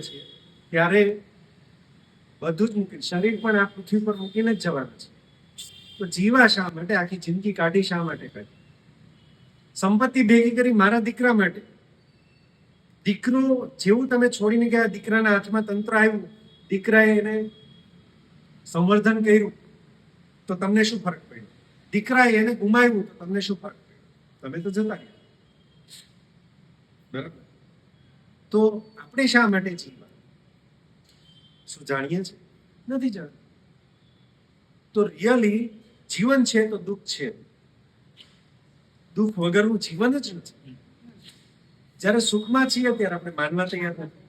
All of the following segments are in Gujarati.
છીએ ત્યારે બધું જ મૂકી શરીર પણ આ પૃથ્વી પર મૂકીને જ જવાનું છે. તો જીવા શા માટે, આખી જિંદગી કાઢી શા માટે કાઢી? સંપત્તિ ભેગી કરી મારા દીકરા માટે. દીકરો જેવું તમે છોડીને ગયા, દીકરાના હાથમાં તંત્ર આવ્યું, દીકરાએ એને સંવર્ધન કર્યું, તો તમને શું ફરક પડ્યો? દીકરાએ એને ગુમાવ્યું તો તમને શું ફરક પડ્યો? તમે તો જતા ગયા. બરાબર? તો આપણે શા માટે જીવવા? શું જાણીએ છીએ? નથી જાણતા. તો રિયલી જીવન છે તો દુઃખ છે. દુઃખ વગરનું જીવન જ નથી. જ્યારે સુખમાં છીએ ત્યારે આપણે માનવા તૈયાર નથી,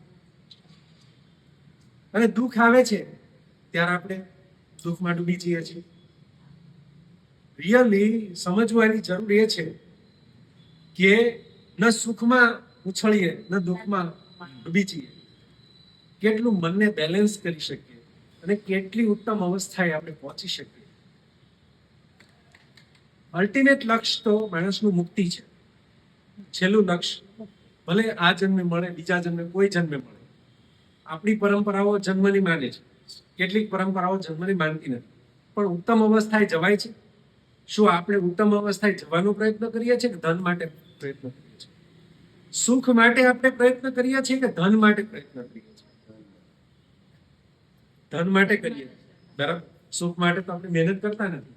અને દુઃખ આવે છે ત્યારે આપણે દુઃખમાં ડૂબી જઈએ છીએ. રિયલી સમજવાની જરૂર એ છે કે ન સુખમાં ઉછળીએ ન દુઃખમાં ડૂબી જઈએ. કેટલું મનને બેલેન્સ કરી શકીએ અને કેટલી ઉત્તમ અવસ્થાએ આપણે પહોંચી શકીએ. અલ્ટિમેટ લક્ષ્ય તો માણસનું મુક્તિ છે. છેલ્લું લક્ષ્ય ભલે આ જન્મે મળે, બીજા જન્મે, કોઈ જન્મે મળે. આપણી પરંપરાઓ જન્મની માને છે, કેટલીક પરંપરાઓ જન્મની માનતી નથી. પણ ઉત્તમ અવસ્થાએ જવાય છે. શું આપણે ઉત્તમ અવસ્થાએ જવાનો પ્રયત્ન કરીએ છીએ કે ધન માટે પ્રયત્ન કરીએ છીએ? સુખ માટે આપણે પ્રયત્ન કરીએ છીએ કે ધન માટે પ્રયત્ન કરીએ છીએ? ધન માટે કરીએ, બરાબર. સુખ માટે તો આપણે મહેનત કરતા નથી.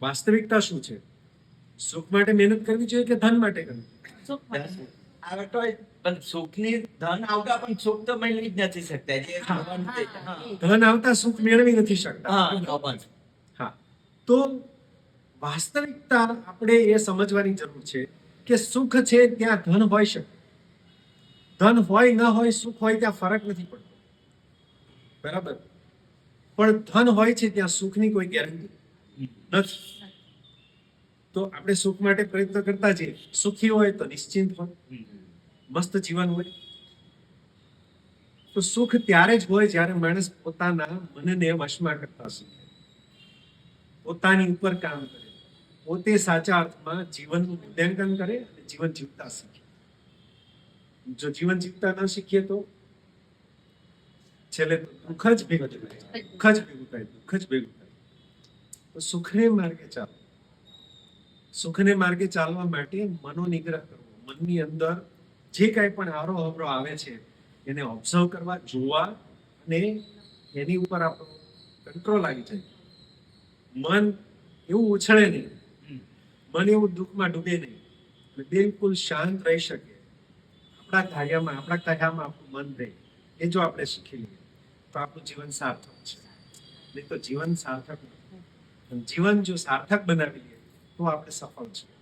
વાસ્તવિકતા શું છે? સુખ માટે મહેનત કરવી જોઈએ કે ધન માટે કરવી? પણ સુખની ધન આવતા પણ સુખ તો મેળવી જ નથી શકતા. જે ધન આવતા સુખ મેળવી નથી શકતા. હા, તો વાસ્તવિકતા આપણે એ સમજવાની જરૂર છે કે સુખ છે ત્યાં ધન હોઈ શકે. ધન હોય ન હોય, સુખ હોય ત્યાં ફરક નથી પડતો. બરાબર? પણ ધન હોય છે ત્યાં સુખની કોઈ ગેરંટી નથી. તો આપણે સુખ માટે પ્રયત્ન કરતા જઈએ. સુખી હોય તો નિશ્ચિંત હોય, મસ્ત જીવન હોય. તો સુખ ત્યારે જ હોય જ્યારે માણસ પોતાના મનને વશમાં કરતા શીખે, પોતાની ઉપર કામ કરે, પોતે સાચા અર્થમાં જીવનનું મૂલ્યાંકન કરે અને જીવન જીવતા શીખે. જો જીવન જીવતા ન શીખીએ તો છેલ્લે દુઃખ જ ભેગું થાય, દુઃખ જ ભેગું થાય, દુઃખ જ ભેગું થાય. તો સુખને માર્ગે ચાલો. સુખને માર્ગે ચાલવા માટે મનોનિગ્રહ કરવો. મનની અંદર જે કાંઈ પણ આરો અવરો આવે છે એને ઓબ્ઝર્વ કરવા, જોવા, અને એની ઉપર આપણો કંટ્રોલ આવી જાય. મન એવું ઉછળે નહીં, મન એવું દુઃખમાં ડૂબે નહીં, અને બિલકુલ શાંત રહી શકે. આપણા કાર્યમાં, આપણા કથામાં આપણું મન રહે. એ જો આપણે શીખી લઈએ તો આપણું જીવન સાર્થક છે. નહીં તો જીવન સાર્થક નથી. જીવન જો સાર્થક બનાવી લઈએ તો આપણે સફળ છીએ.